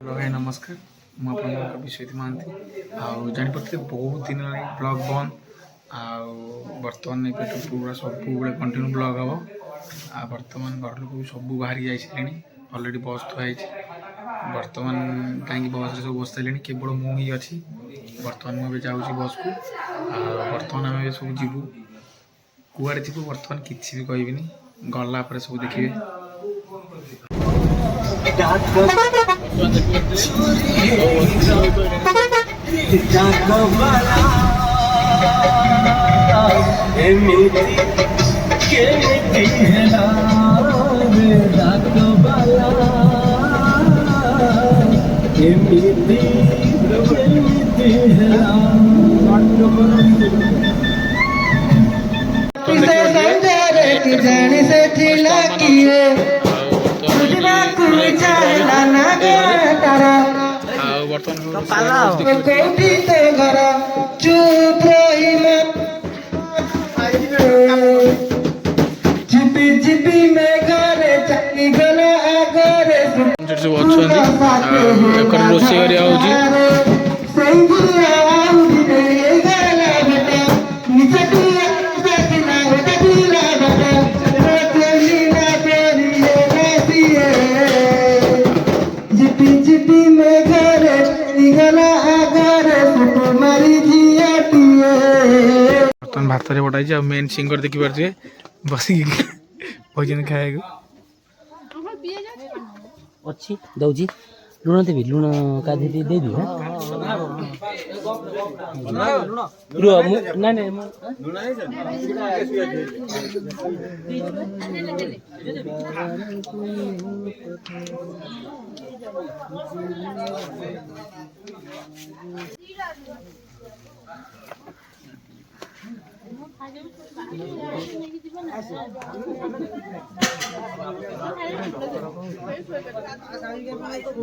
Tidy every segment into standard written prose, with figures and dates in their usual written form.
भाई नमस्कार मुझे विश्वजित महांती जापे बहुत दिन ब्लॉग बंद बर्तमान पूरा सब कंटिन्यू ब्लॉग हम बर्तमान घर लोग सब बाहर जाइए अलरेडी बस थुआई बर्तमान कहीं बस सब बस सारे केवल मुझे अच्छी बर्तमान मुझे जाऊँगी बस को बर्तमान आम सब जीवु कुआड़े जीवु बर्तमान किसी भी कहबिनी गला सब देखिए रोषे बर्तमान भात बटाई मेन सिंगर देखी पारे बस भोजन खाया अच्छी दौजी लुण देवी लुण का दे दी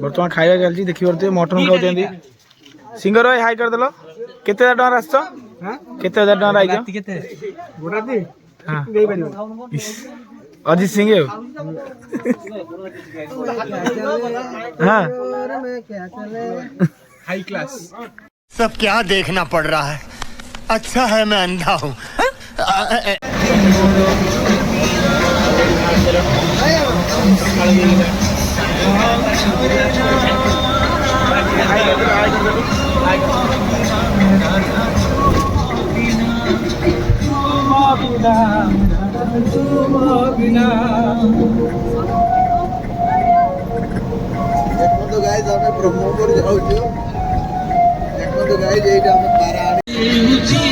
बर्तमान खाଇବା चलती देखी पारे मटन खाऊँ सिंगर भाई हाई करदेल केते हजार टका आसछ केते हजार टका आइज अजित सिंह हाँ हाई क्लास सब क्या देखना पड़ रहा है। अच्छा है मैं अंधा हूँ।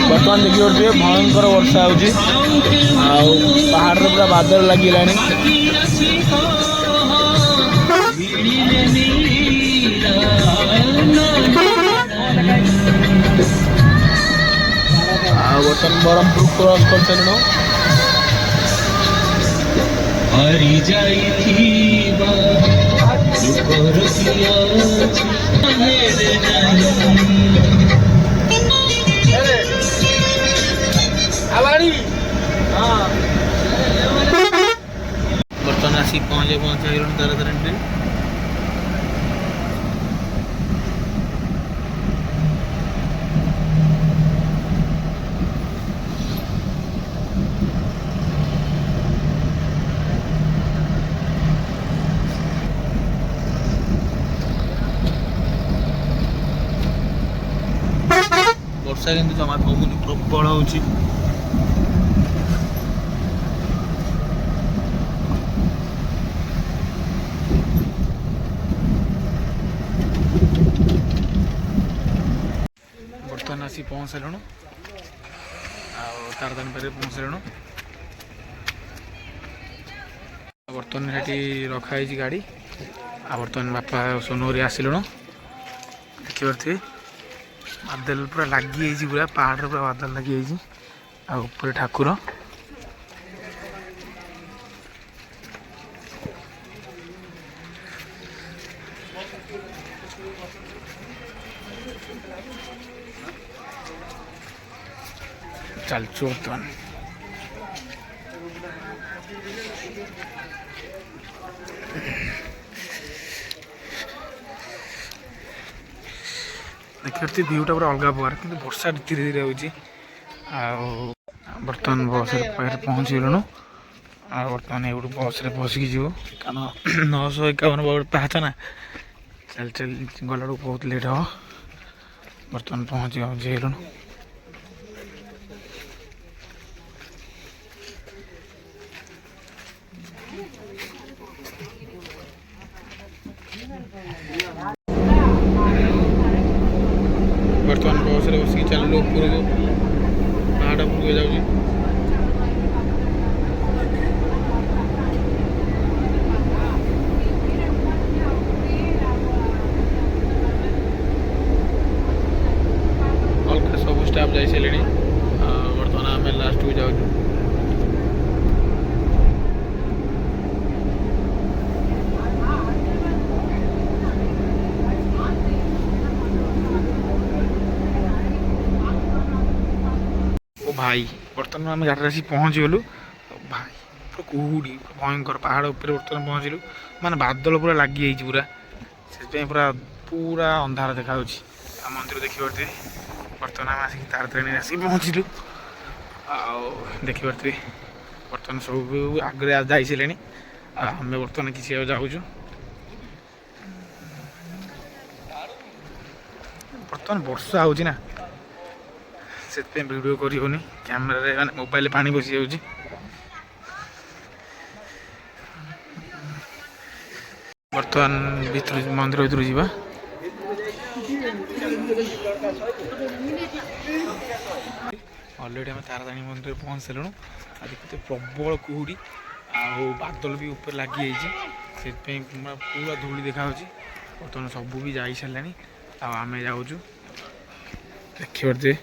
बर्तमान देखिए भयंकर वर्षा हो पहाड़ पूरा बादल लगे बर्तमान ब्रह्मपुर क्रॉस कर चलू बर्तमान आसिक पहुँचा तारा तारें वर्षा कि जमा कमुनि प्रबल हो बर्तमान आसी पहुँचल तारदान पे पहुँचल बर्तमान ये रखाई गाड़ी बर्तमान बापा सोनौरी आसिलुण देखिए बादल पूरा लगी पूरा पहाड़ पूरा बादल लगी ऊपर ठाकुर चलचु बर्तमान ଦେଖିପାରୁଥିବେ ଭିୟୁଟା ପୁରା ଅଲଗା ପ୍ରକାର, କିନ୍ତୁ ବର୍ଷା ଧୀରେ ଧୀରେ ହେଉଛି। ଆଉ ବର୍ତ୍ତମାନ ବସ୍ରେ ପାଖରେ ପହଞ୍ଚିଗଲୁଣୁ। ଆଉ ବର୍ତ୍ତମାନ ଏଇଠୁ ବସ୍ରେ ବସିକି ଯିବୁ, କାରଣ 951 ପାହାଚ ନା, ଚାଲି ଚାଲି ଗଲାବେଳକୁ ବହୁତ ଲେଟ୍ ହେବ। ବର୍ତ୍ତମାନ ପହଞ୍ଚିଗଲୁଣୁ। ବର୍ତ୍ତମାନ ବସ୍ରେ ବସିକି ଚାଲିଲୁ ଉପରକୁ, ପାହାଡ଼ ଉପରକୁ ଯାଉଛି। ଅଲଗା ସବୁ ଷ୍ଟାଫ୍ ଯାଇସାରିଲେଣି। ବର୍ତ୍ତମାନ ଆମେ ଲାଷ୍ଟକୁ ଯାଉଛୁ। ଓ ଭାଇ, ବର୍ତ୍ତମାନ ଆମେ ଗାଡ଼ିରେ ଆସି ପହଞ୍ଚିଗଲୁ। ଭାଇ ପୁରା କୁହୁଡ଼ି ଭୟଙ୍କର, ପାହାଡ଼ ଉପରେ ବର୍ତ୍ତମାନ ପହଞ୍ଚିଲୁ। ମାନେ ବାଦଲ ପୁରା ଲାଗିଯାଇଛି ପୁରା, ସେଥିପାଇଁ ପୁରା ପୁରା ଅନ୍ଧାର ଦେଖାଯାଉଛି। ଆଉ ମନ୍ଦିର ଦେଖିପାରୁଥିବେ। ବର୍ତ୍ତମାନ ଆମେ ଆସିକି ତାରାତାରିଣୀରେ ଆସିକି ପହଞ୍ଚିଲୁ। ଆଉ ଦେଖିପାରୁଥିବେ ବର୍ତ୍ତମାନ ସବୁ ଆଗରେ ଯାଇସାରିଲେଣି। ଆଉ ଆମେ ବର୍ତ୍ତମାନ କିଛି ଆଉ ଯାଉଛୁ। ବର୍ତ୍ତମାନ ବର୍ଷା ହେଉଛି ନା, ସେଥିପାଇଁ ଭିଡ଼ିଓ କରିହେଉନି। କ୍ୟାମେରାରେ ମାନେ ମୋବାଇଲରେ ପାଣି ପଶିଯାଉଛି। ବର୍ତ୍ତମାନ ମନ୍ଦିର ଭିତରୁ ଯିବା। ଅଲରେଡ଼ି ଆମେ ତାରାତାରିଣୀ ମନ୍ଦିରରେ ପହଞ୍ଚି ସାରିଲୁଣୁ। ଆଉ ଦେଖୁଥିବେ ପ୍ରବଳ କୁହୁଡ଼ି, ଆଉ ବାଦଲ ବି ଉପରେ ଲାଗିଯାଇଛି, ସେଥିପାଇଁ ପୁରା ଧୂଳି ଦେଖାହେଉଛି। ବର୍ତ୍ତମାନ ସବୁ ବି ଯାଇସାରିଲାଣି, ଆଉ ଆମେ ଯାଉଛୁ। ଦେଖିପାରୁଥିବେ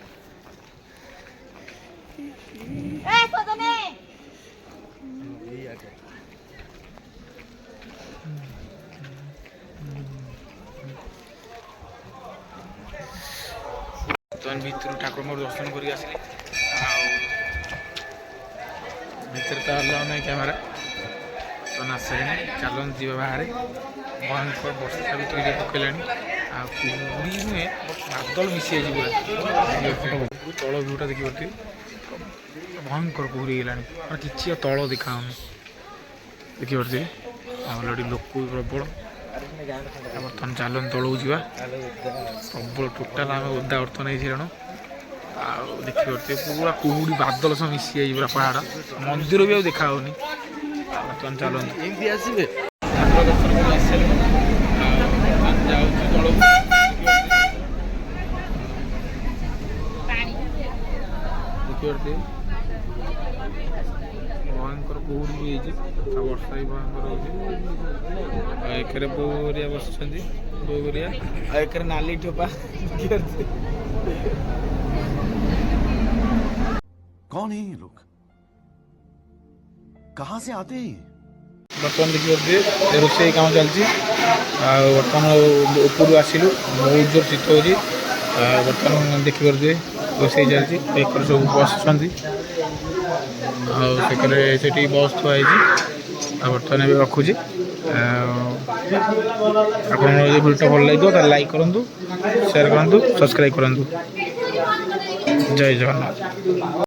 ବର୍ତ୍ତମାନ ଭିତରୁ ଠାକୁରଙ୍କର ଦର୍ଶନ କରିକି ଆସିଲି। ଆଉ ଭିତରେ ତ ଆଲାଉ ନାହିଁ କ୍ୟାମେରା। ବର୍ତ୍ତମାନ ଆସିସାରିଲାଣି, ଚାଲନ୍ତୁ ଯିବା ବାହାରେ। ଭୟଙ୍କର ବର୍ଷା ବି ଟିକେ ପକେଇଲାଣି। ଆଉ କୁହୁଡ଼ି ନୁହେଁ, ବାଦଲ ମିଶିଯାଇଛି ପୁରା। ତଳ ଭିଉଟା ଦେଖିପାରୁଥିବେ, ଭୟଙ୍କର କୁହୁଡ଼ି ହେଇଗଲାଣି, ଆଉ କିଛି ଆଉ ତଳ ଦେଖାହେଉନି। ଦେଖିପାରୁଥିବେ ଅଲରେଡ଼ି ଲୋକ ବି ପ୍ରବଳ। ବର୍ତ୍ତମାନ ଚାଲନ୍ତୁ ତଳକୁ ଯିବା। ପ୍ରବଳ ଟୋଟାଲ ଆମେ ଓଦା ବର୍ତ୍ତମାନ ହେଇସାରିଲୁଣୁ। ଆଉ ଦେଖିପାରୁଥିବେ ପୁରା କୁହୁଡ଼ି ବାଦଲ ସହ ମିଶିଯାଇଛି ପୁରା ପାହାଡ଼, ମନ୍ଦିର ବି ଆଉ ଦେଖାହେଉନି। ବର୍ତ୍ତମାନ ଚାଲନ୍ତୁ ଏମିତି ଆସିବେ, ଠାକୁର ଦର୍ଶନ କରି ଆସିସାରିଲୁଣୁ। ଆଉ ଯାଉଛୁ ତଳକୁ। ଦେଖିପାରୁଥିବେ ଭୟଙ୍କର କୁହୁଡ଼ି ବି ହେଇଛି, ଆଉ ବର୍ଷା ବି ଭୟଙ୍କର ହେଉଛି। ଆଉ ଏକରେ ବୋଉ ହେରିକା ବସିଛନ୍ତି, ବୋଉ ହେରିକା, ଆଉ ଏକରେ ନାଲି ଟୋପା। कौन है ये लोग कहां से आते हैं ବର୍ତ୍ତମାନ ଦେଖିପାରୁଥିବେ ରୋଷେଇ କାମ ଚାଲିଛି। ଆଉ ବର୍ତ୍ତମାନ ଉପରୁ ଆସିଲୁ, ବହୁତ ଜୋର ଶୀତ ହେଉଛି। ଆଉ ବର୍ତ୍ତମାନ ଦେଖିପାରୁଥିବେ ରୋଷେଇ ଚାଲିଛି। ଏକରେ ସବୁ ବସୁଛନ୍ତି, ଆଉ ସେକରେ ସେଠି ବସ୍ ଥୁଆ ହେଇଛି। ଆଉ ବର୍ତ୍ତମାନ ଏବେ ରଖୁଛି। ଆପଣଙ୍କର ଯଦି ଭିଡ଼ିଓଟା ଭଲ ଲାଗିଥିବ ତାହେଲେ ଲାଇକ୍ କରନ୍ତୁ, ସେୟାର କରନ୍ତୁ, ସବସ୍କ୍ରାଇବ୍ କରନ୍ତୁ। ଜୟ ଜଗନ୍ନାଥ।